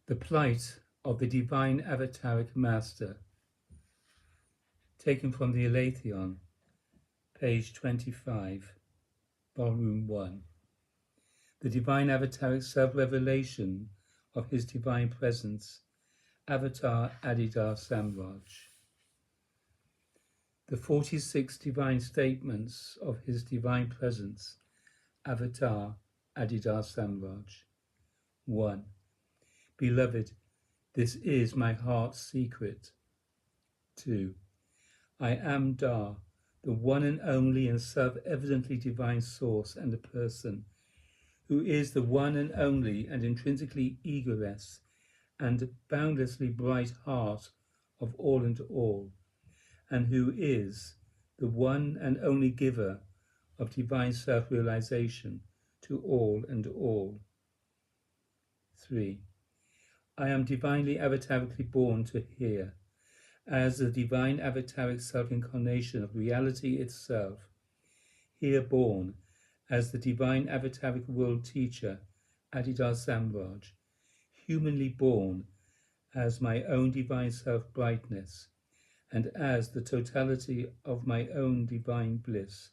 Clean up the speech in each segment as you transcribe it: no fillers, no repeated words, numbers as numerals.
The Plight of the Divine Avataric Master, taken from the ALETHEON, page 25, volume 1. The Divine Avataric Self-Revelation of His Divine Presence, Avatar Adidar Samraj. The 46 Divine Statements of His Divine Presence, Avatar Adidar Samraj. 1. Beloved, this is my heart's secret. 2. I am Dar, the one and only and self-evidently divine source and a person, who is the one and only and intrinsically egoless and boundlessly bright heart of all and all, and who is the one and only giver of divine self-realization to all and all. 3. I am divinely avatarically born to hear, as the divine avataric self-incarnation of reality itself, here born as the divine avataric world teacher, Adidar Samraj, humanly born as my own divine self-brightness, and as the totality of my own divine bliss,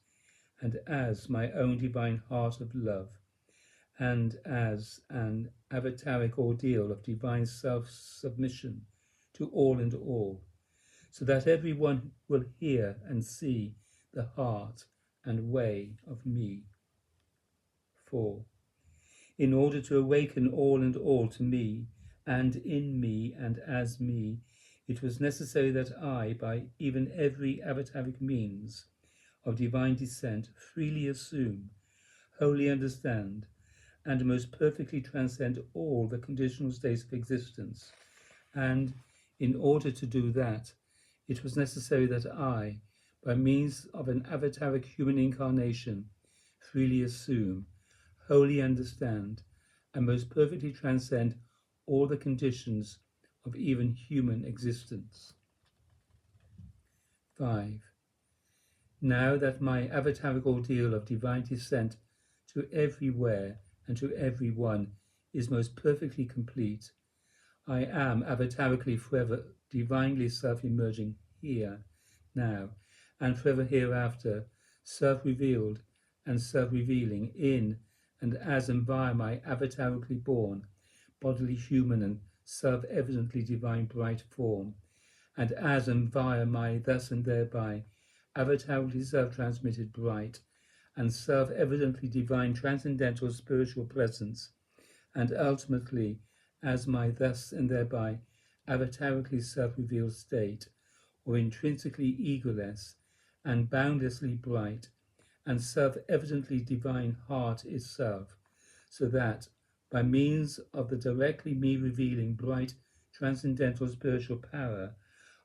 and as my own divine heart of love, and as an avataric ordeal of divine self-submission to all and all, so that everyone will hear and see the heart and way of me. 4. In order to awaken all and all to me, and in me and as me, it was necessary that I, by even every avataric means of divine descent, freely assume, wholly understand, and most perfectly transcend all the conditional states of existence. And in order to do that, it was necessary that I, by means of an avataric human incarnation, freely assume, wholly understand, and most perfectly transcend all the conditions of even human existence. 5. Now that my avataric ordeal of divine descent to everywhere and to everyone is most perfectly complete, I am avatarically forever divinely self-emerging here, now, and forever hereafter, self-revealed and self-revealing in and as and via my avatarically born, bodily human and self-evidently divine bright form, and as and via my thus and thereby avatarically self-transmitted bright and self-evidently divine transcendental spiritual presence, and ultimately as my thus and thereby avatarically self-revealed state, or intrinsically egoless and boundlessly bright and self-evidently divine heart itself, so that by means of the directly me revealing bright transcendental spiritual power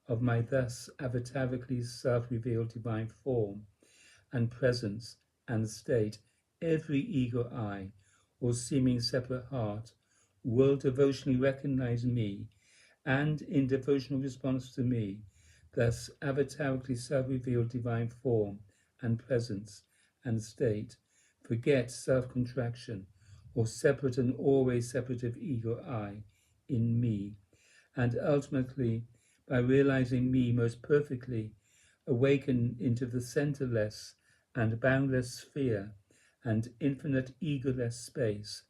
of my thus avatarically self-revealed divine form and presence and state, every ego I, or seeming separate heart, will devotionally recognize me, and in devotional response to me, thus avatarically self-revealed divine form and presence and state, forget self-contraction, or separate and always separative ego I in me, and ultimately, by realizing me most perfectly, awaken into the centerless and boundless sphere and infinite egoless space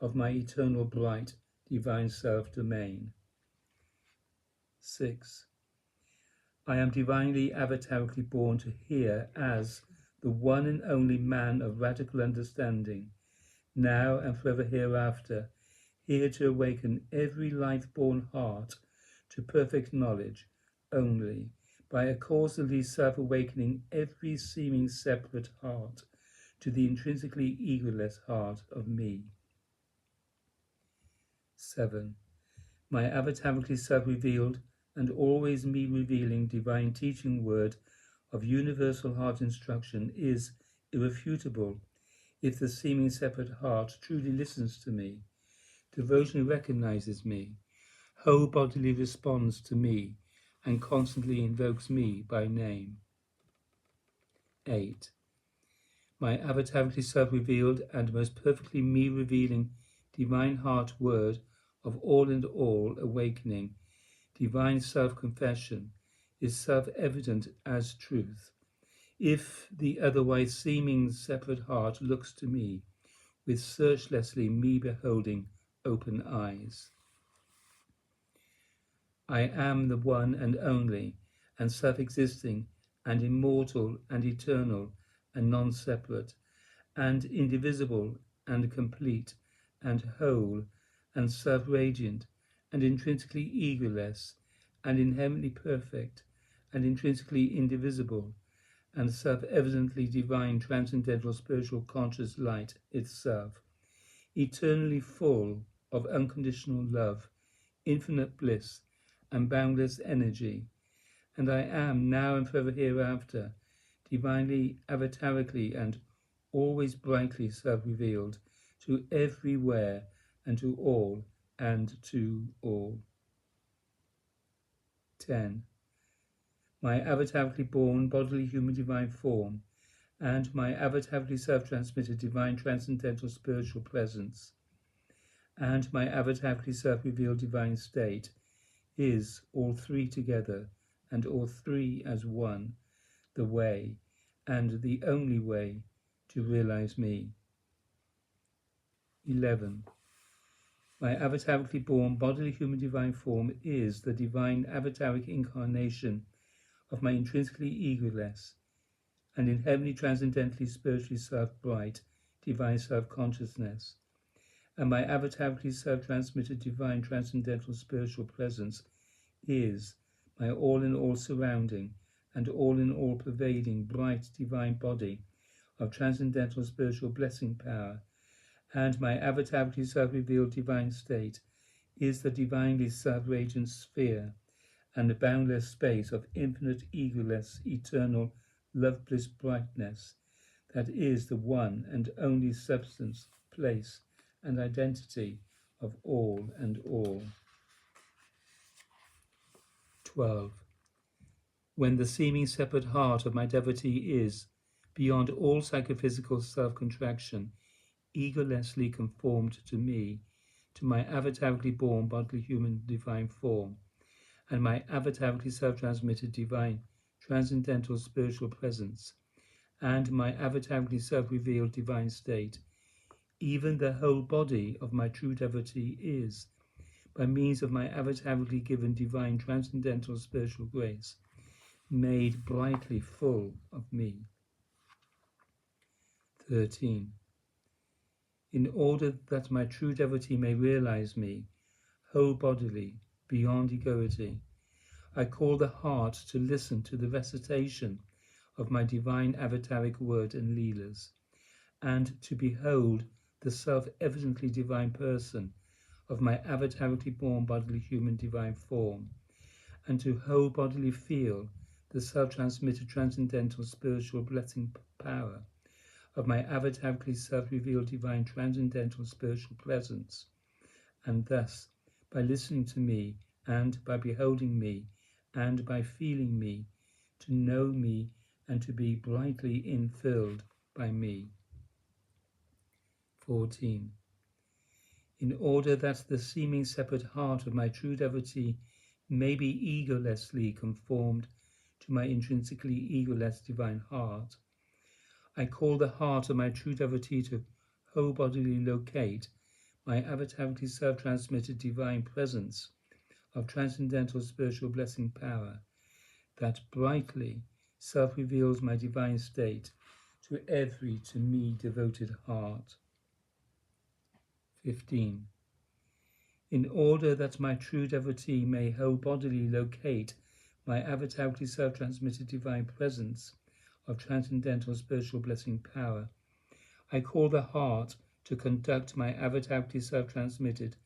of my eternal bright divine self-domain. 6. I am divinely avatarically born to hear as the one and only man of radical understanding, now and forever hereafter, here to awaken every life-born heart to perfect knowledge only, by a causally self-awakening every seeming separate heart to the intrinsically egoless heart of me. 7. My avatarically self-revealed and always me revealing divine teaching word of universal heart instruction is irrefutable if the seeming separate heart truly listens to me, devotionally recognizes me, whole bodily responds to me, and constantly invokes me by name. 8. My avatarically self-revealed and most perfectly me-revealing divine heart word of all and all awakening, divine self-confession, is self-evident as truth. If the otherwise seeming separate heart looks to me, with searchlessly me beholding open eyes. I am the one and only, and self-existing, and immortal, and eternal, and non-separate, and indivisible, and complete, and whole, and self-radiant, and intrinsically egoless, and inherently perfect, and intrinsically indivisible, and self-evidently divine, transcendental, spiritual, conscious light itself, eternally full of unconditional love, infinite bliss, and boundless energy. And I am, now and forever hereafter, divinely, avatarically, and always brightly self-revealed to everywhere and to all and to all. 10. My avatarically born bodily human divine form and my avatarically self-transmitted divine transcendental spiritual presence and my avatarically self-revealed divine state is all three together and all three as one, the way and the only way to realize me. 11. My avatarically born bodily human divine form is the divine avataric incarnation of my intrinsically egoless and inherently transcendentally spiritually self-bright divine self-consciousness, and my avatarically self-transmitted divine transcendental spiritual presence is my all-in-all surrounding and all-in-all pervading bright divine body of transcendental spiritual blessing power, and my avatarically self-revealed divine state is the divinely self-radiant sphere and the boundless space of infinite egoless eternal love bliss brightness that is the one and only substance, place, and identity of all and all. 12. When the seeming separate heart of my devotee is, beyond all psychophysical self-contraction, egolessly conformed to me, to my avatarically born bodily human divine form, and my avatarically self-transmitted divine transcendental spiritual presence, and my avatarically self-revealed divine state, even the whole body of my true devotee is, by means of my avatarically given divine transcendental spiritual grace, made brightly full of me. 13. In order that my true devotee may realize me, whole bodily, beyond egoity, I call the heart to listen to the recitation of my divine avataric word and leelas, and to behold the self-evidently divine person of my avatarically born bodily human divine form, and to whole bodily feel the self-transmitted transcendental spiritual blessing power of my avatarically self-revealed divine transcendental spiritual presence, and thus, by listening to me, and by beholding me, and by feeling me, to know me, and to be brightly infilled by me. 14. In order that the seeming separate heart of my true devotee may be egolessly conformed to my intrinsically egoless divine heart, I call the heart of my true devotee to whole bodily locate my avatarically self-transmitted divine presence of transcendental spiritual blessing power that brightly self-reveals my divine state to every to me devoted heart. 15. In order that my true devotee may whole bodily locate my avatarically self-transmitted divine presence of transcendental spiritual blessing power, I call the heart to conduct my avatarically self-transmitted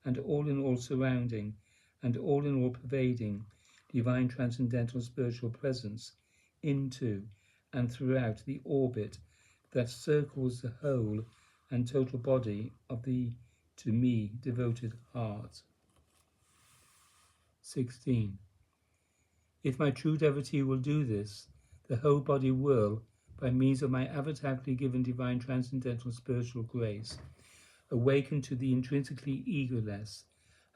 and all-in-all surrounding and all-in-all pervading divine transcendental spiritual presence into and throughout the orbit that circles the whole and total body of the to me devoted heart. 16. If my true devotee will do this, the whole body will, by means of my avatarically given divine transcendental spiritual grace, awaken to the intrinsically egoless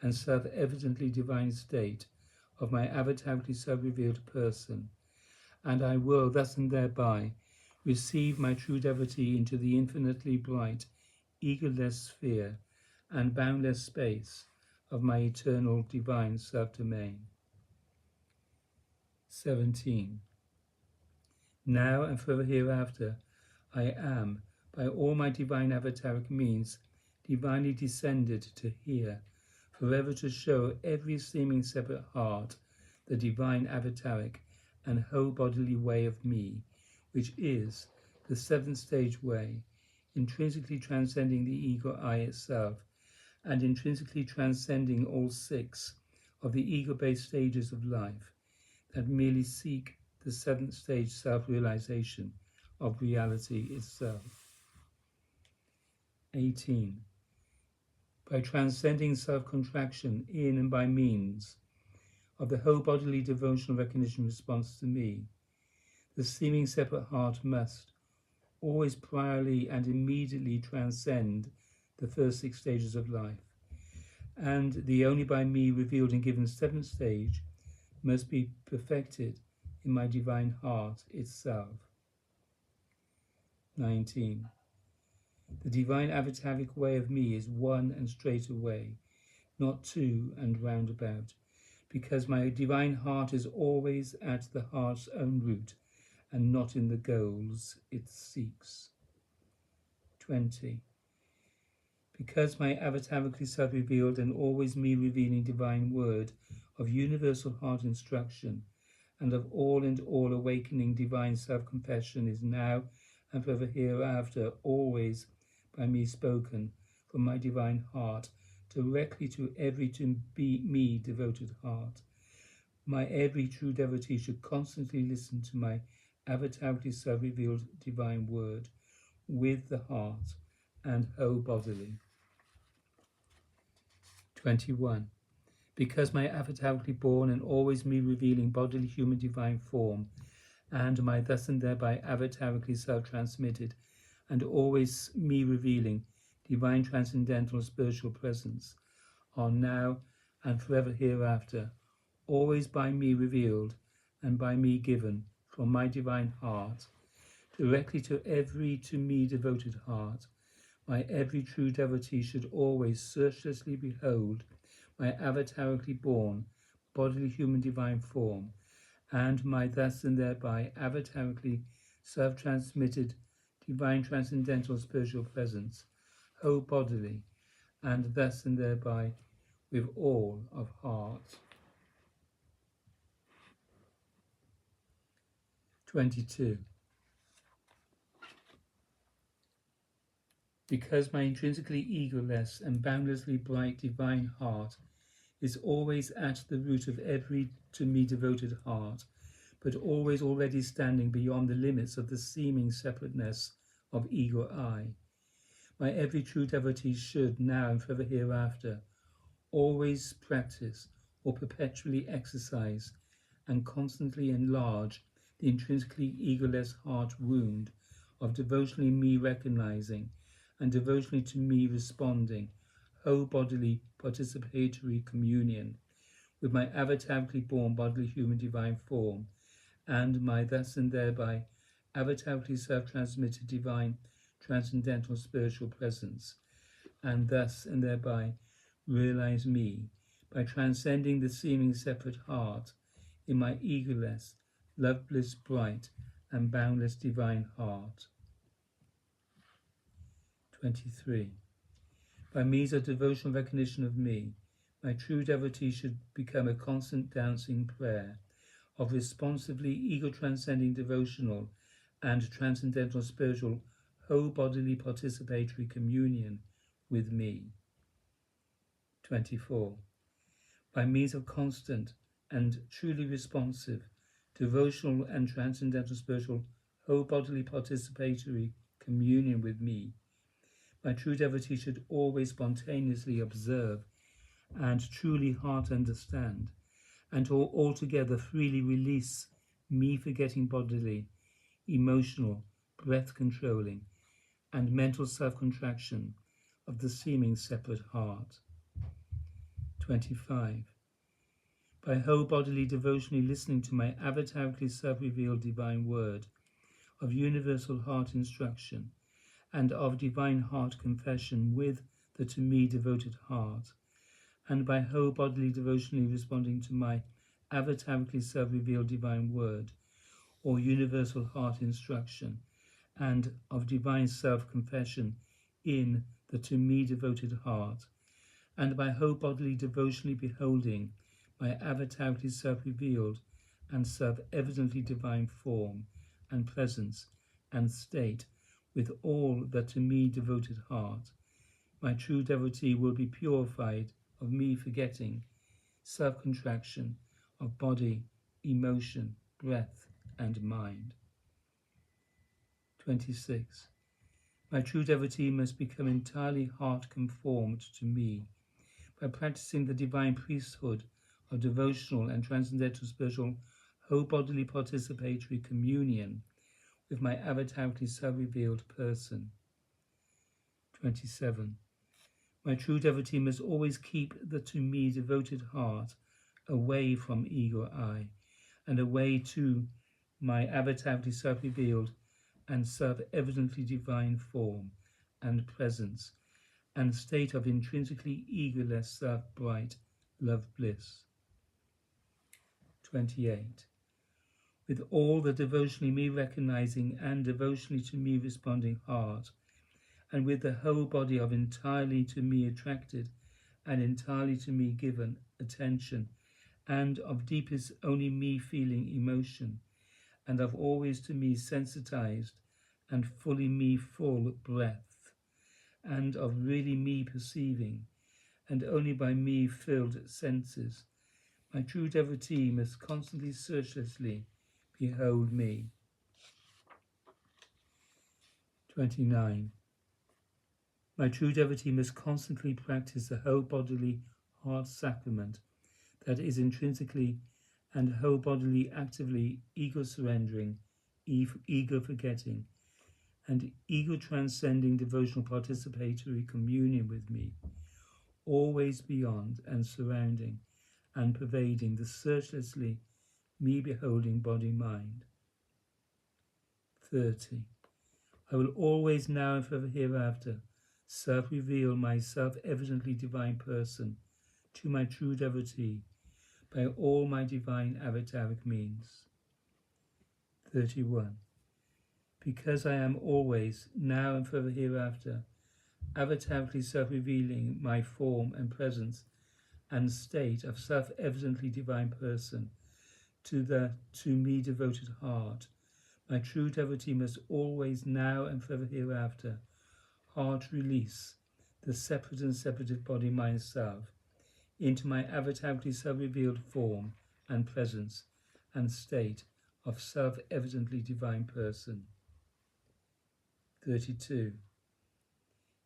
and self-evidently divine state of my avatarically self-revealed person, and I will thus and thereby receive my true devotee into the infinitely bright, egoless sphere and boundless space of my eternal divine self-domain. 17. Now and forever hereafter, I am, by all my divine avataric means, divinely descended to here, forever to show every seeming separate heart the divine avataric and whole bodily way of me, which is the seventh stage way, intrinsically transcending the ego I itself, and intrinsically transcending all six of the ego-based stages of life that merely seek the seventh stage self-realization of reality itself. 18. By transcending self-contraction in and by means of the whole bodily devotional recognition response to me, the seeming separate heart must always priorly and immediately transcend the first six stages of life, and the only by me revealed and given seventh stage must be perfected in my divine heart itself. 19. The divine avataric way of me is one and straight away, not two and roundabout, because my divine heart is always at the heart's own root and not in the goals it seeks. 20. Because my avatarically self-revealed and always me revealing divine word of universal heart instruction and of all and all awakening divine self-compassion is now and forever hereafter always by me spoken from my divine heart directly to every to be me devoted heart. My every true devotee should constantly listen to my avatarically self-revealed divine word with the heart and whole bodily. 21. Because my avatarically born and always me revealing bodily human divine form and my thus and thereby avatarically self-transmitted and always me revealing divine transcendental spiritual presence are now and forever hereafter always by me revealed and by me given from my divine heart directly to every to me devoted heart. My every true devotee should always searchlessly behold my avatarically born bodily human divine form and my thus and thereby avatarically self-transmitted divine transcendental spiritual presence whole bodily and thus and thereby with all of heart. 22. Because my intrinsically egoless and boundlessly bright divine heart is always at the root of every to me devoted heart, but always already standing beyond the limits of the seeming separateness of ego I. My every true devotee should, now and forever hereafter, always practice or perpetually exercise and constantly enlarge the intrinsically egoless heart wound of devotionally me recognizing and devotionally to me responding whole bodily participatory communion with my avatarically born bodily human divine form and my thus and thereby avatarically self-transmitted divine transcendental spiritual presence, and thus and thereby realize me by transcending the seeming separate heart in my egoless, loveless, bright and boundless divine heart. 23. By means of devotional recognition of me, my true devotee should become a constant dancing prayer of responsively ego-transcending devotional and transcendental spiritual whole bodily participatory communion with me. 24. By means of constant and truly responsive devotional and transcendental spiritual whole bodily participatory communion with me, my true devotee should always spontaneously observe and truly heart understand and altogether freely release me forgetting bodily, emotional, breath controlling and mental self-contraction of the seeming separate heart. 25. By whole-bodily devotionally listening to my avatarically self-revealed divine word of universal heart instruction and of divine heart confession with the to me devoted heart, and by whole-bodily devotionally responding to my avatarically self-revealed divine word or universal heart instruction and of divine self-confession in the to me devoted heart, and by whole-bodily devotionally beholding my avatarically self-revealed and self-evidently divine form and presence and state with all the to me devoted heart, my true devotee will be purified of me forgetting, self-contraction of body, emotion, breath, and mind. 26. My true devotee must become entirely heart-conformed to me by practicing the divine priesthood of devotional and transcendental spiritual whole-bodily participatory communion with my avatarically self-revealed person. 27. My true devotee must always keep the to me devoted heart away from ego I and away to my avatarically self-revealed and self-evidently divine form and presence and state of intrinsically egoless self-bright love bliss. 28. With all the devotionally me recognizing and devotionally to me responding heart, and with the whole body of entirely to me attracted and entirely to me given attention, and of deepest only me feeling emotion, and of always to me sensitized and fully me full breath, and of really me perceiving, and only by me filled senses, my true devotee must constantly searchlessly behold me. 29. My true devotee must constantly practice the whole bodily heart sacrament that is intrinsically and whole bodily actively ego surrendering, ego forgetting, and ego transcending devotional participatory communion with me, always beyond and surrounding and pervading the searchlessly me beholding body-mind. 30. I will always now and forever hereafter self-reveal my self-evidently divine person to my true devotee by all my divine avataric means. 31. Because I am always, now and forever hereafter, avatarically self-revealing my form and presence and state of self-evidently divine person to the to me devoted heart, my true devotee must always, now and forever hereafter, heart release the separate and separative body, mind, self, into my avatarically self-revealed form and presence and state of self-evidently divine person. 32.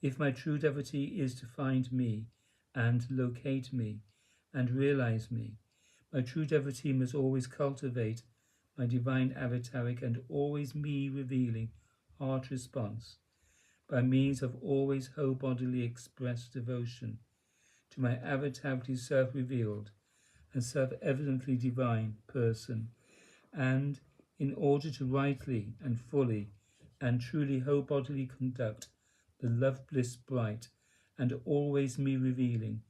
If my true devotee is to find me and locate me and realize me, my true devotee must always cultivate my divine avataric and always me revealing heart response by means of always whole bodily expressed devotion to my avatarically self-revealed and self-evidently divine person, and in order to rightly and fully and truly whole bodily conduct the love bliss bright and always me revealing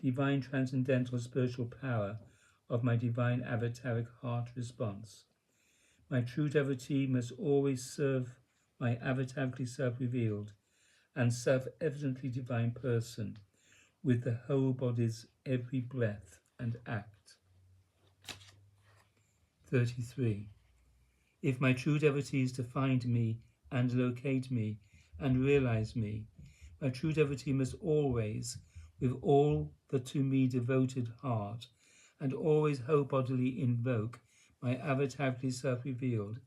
divine transcendental spiritual power of my divine avataric heart response, my true devotee must always serve my avatarically self-revealed and self-evidently divine person with the whole body's every breath and act. 33. If my true devotee is to find me and locate me and realize me, my true devotee must always, with all the to me devoted heart, and always whole-bodily invoke my avatarically self-revealed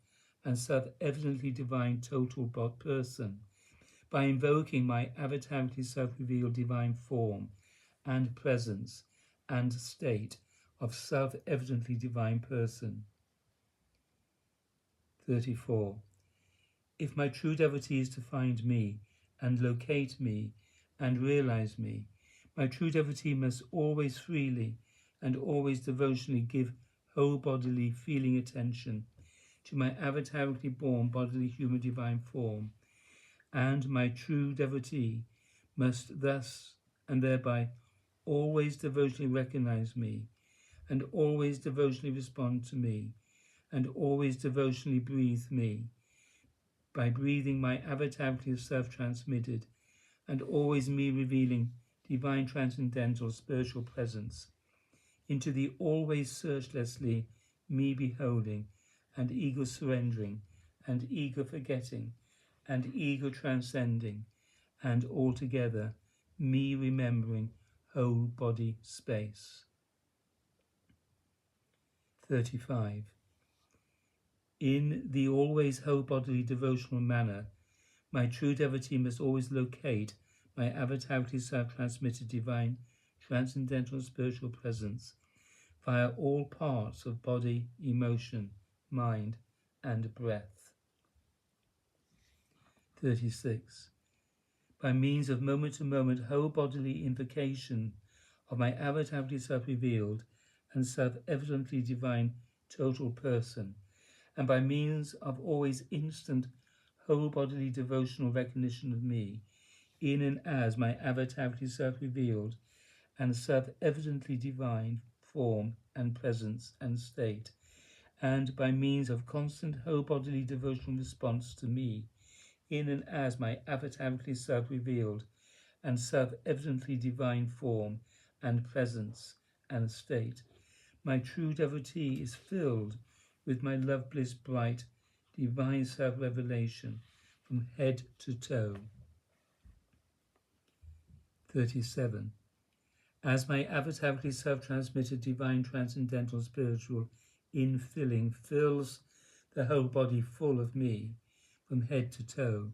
and self-evidently divine total person, by invoking my avatarically self-revealed divine form and presence and state of self-evidently divine person. 34. If my true devotee is to find me and locate me and realize me, My true devotee must always freely and always devotionally give whole bodily feeling attention to my avatarically born bodily human divine form, and my true devotee must thus and thereby always devotionally recognize me, and always devotionally respond to me, and always devotionally breathe me, by breathing my avatarically self-transmitted, and always me revealing divine transcendental spiritual presence into the always searchlessly me beholding and ego surrendering and ego forgetting and ego transcending and altogether me remembering whole body space. 35. In the always whole bodily devotional manner, my true devotee must always locate my avatarically self-transmitted divine transcendental spiritual presence via all parts of body, emotion, mind, and breath. 36. By means of moment-to-moment whole bodily invocation of my avatarically self-revealed and self-evidently divine total person, and by means of always instant whole bodily devotional recognition of me, in and as my avatarically self-revealed and self-evidently divine form and presence and state, and by means of constant whole bodily devotional response to me, in and as my avatarically self-revealed and self-evidently divine form and presence and state, my true devotee is filled with my love bliss bright divine self-revelation from head to toe. 37. As my avatarically self-transmitted divine transcendental spiritual infilling fills the whole body full of me from head to toe,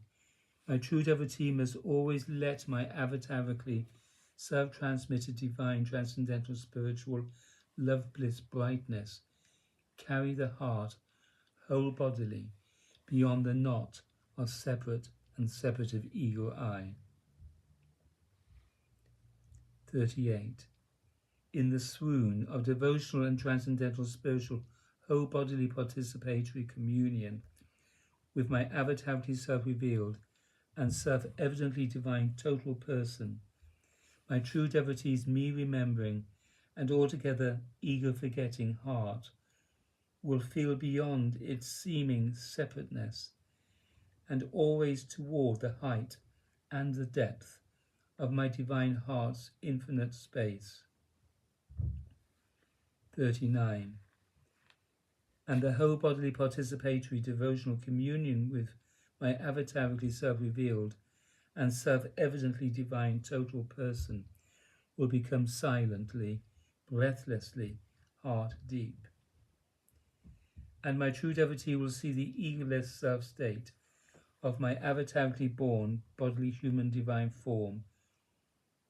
my true devotee must always let my avatarically self-transmitted divine transcendental spiritual love bliss brightness carry the heart whole bodily beyond the knot of separate and separative ego I. 38. In the swoon of devotional and transcendental spiritual whole bodily participatory communion with my avatarically self-revealed and self-evidently divine total person, my true devotee's me remembering and altogether ego forgetting heart will feel beyond its seeming separateness and always toward the height and the depth of my divine heart's infinite space. 39. And the whole bodily participatory devotional communion with my avatarically self-revealed and self-evidently divine total person will become silently, breathlessly, heart deep. And my true devotee will see the egoless self-state of my avatarically born bodily human divine form,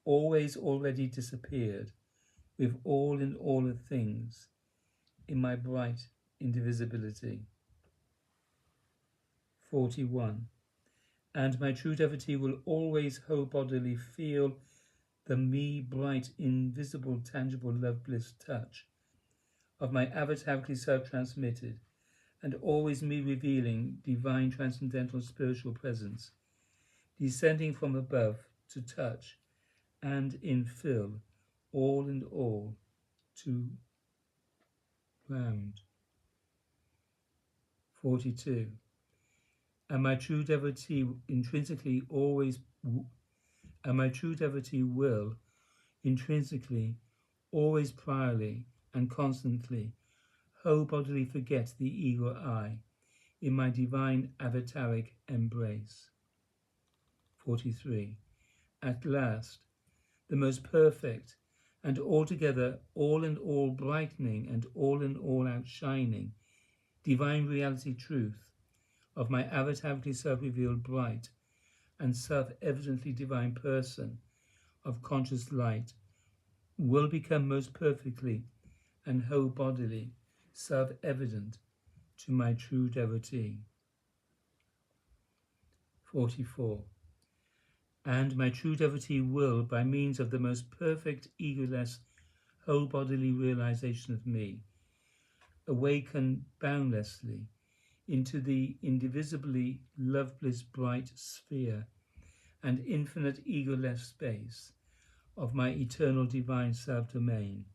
always already disappeared, with all in all of things, in my bright indivisibility. 41. And my true devotee will always whole bodily feel the me bright invisible tangible love bliss touch of my avatarically self-transmitted and always me revealing divine transcendental spiritual presence, descending from above to touch and infill all and all to ground. 42. And my true devotee intrinsically always, and my true devotee will intrinsically, always priorly and constantly whole bodily forget the ego I in my divine avataric embrace. 43. At last, the most perfect and altogether all in all brightening and all in all outshining divine reality truth of my avatarically self-revealed bright and self-evidently divine person of conscious light will become most perfectly and whole bodily self-evident to my true devotee. 44. and my true devotee will, by means of the most perfect egoless whole bodily realization of me, awaken boundlessly into the indivisibly loveless bright sphere and infinite egoless space of my eternal divine self-domain.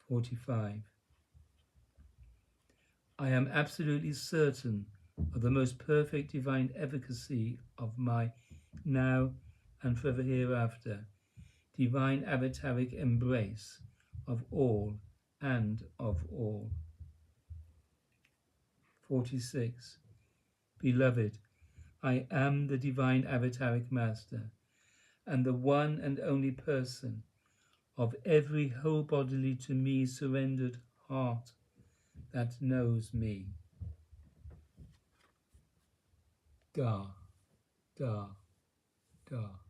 45. I am absolutely certain of the most perfect divine efficacy of my now and forever hereafter divine avataric embrace of all and of all. 46. Beloved, I am the divine avataric master and the one and only person of every whole bodily to me surrendered heart that knows me. Da, da, da.